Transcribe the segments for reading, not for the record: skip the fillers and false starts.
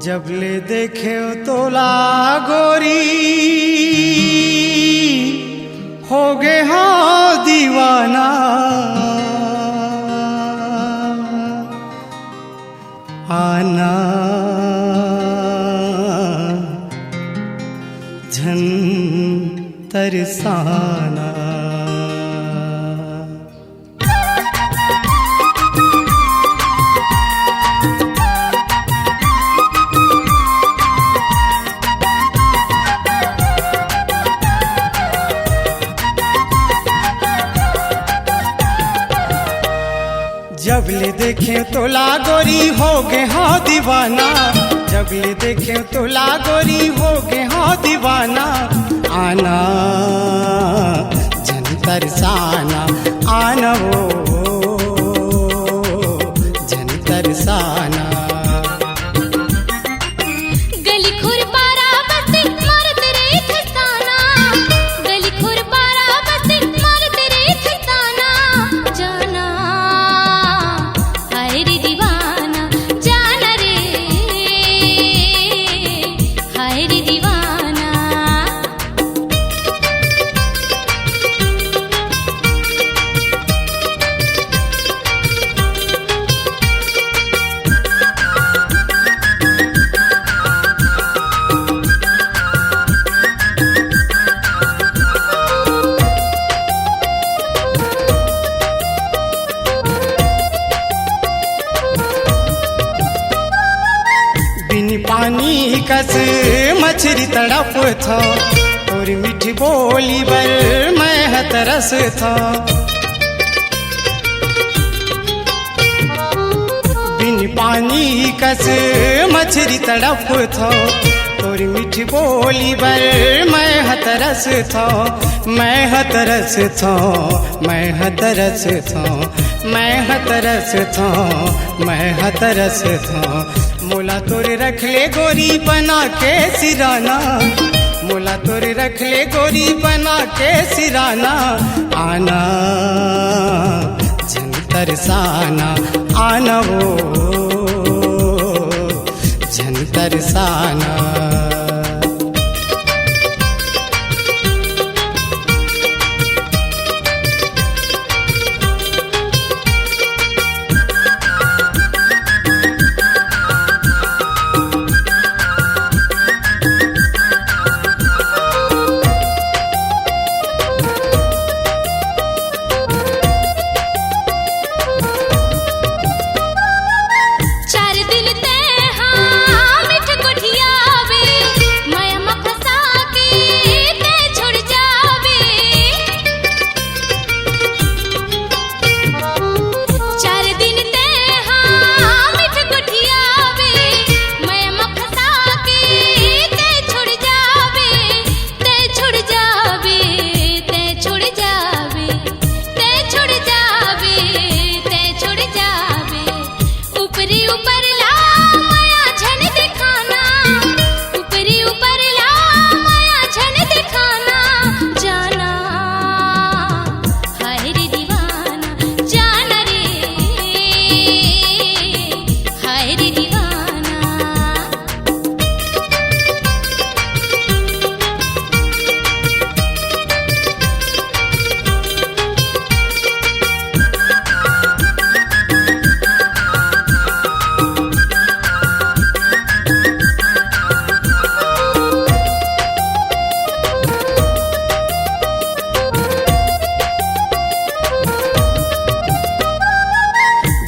जब ले देखे तोला गोरी हो गए हाँ दीवाना। आना झन तरसाना। जब ले देखे तोला गोरी हो गए हाँ दीवाना। जब ले देखे तोला गोरी हो गए हाँ दीवाना। आना झन तरसाना। आना वो झन तरसाना। पानी कस मछली तड़प था और मीठी बोली बर मैं तरस था। बिन पानी कस मछली तड़प था और मीठी बोली बर मैं तरस था। मैं तरस था मैं तरस था मैं तरस था मैं तरस था। मोला तोरे रख ले गोरी बना के सिराना। मोला तोरे रख ले गोरी बना के सिराना। आना झन तरसाना। आना वो झन तरसाना।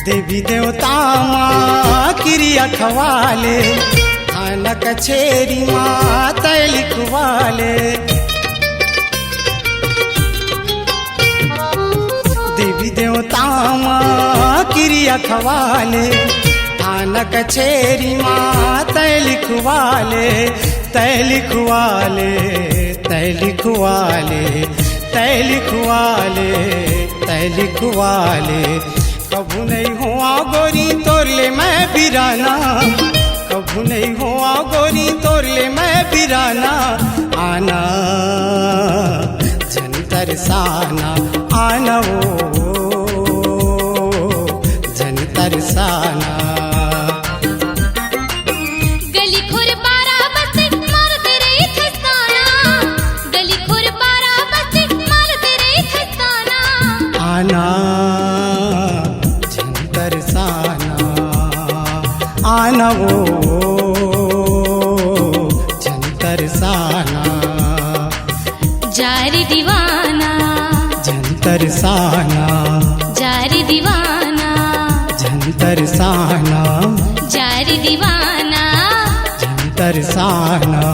देवी देवता माँ क्रिया खवाले खाना कछेरी माँ तय लिखवाले। देवी देवता माँ क्रिया खवाले खाना कछेरी माँ तय लिखवाले। तय लिखवाले तय लिखवाले तय लिखवाले तय लिखवाले। कभू नहीं हुआ गोरी तोर ले मैं बिराना। कभू नहीं हुआ गोरी तोर ले मैं बिराना। आना झन तरसाना। आना वो झन तरसाना। साना वो जंतर साना जारी दीवाना जंतर साना जारी दीवाना जंतर साना जारी दीवाना जंतर साना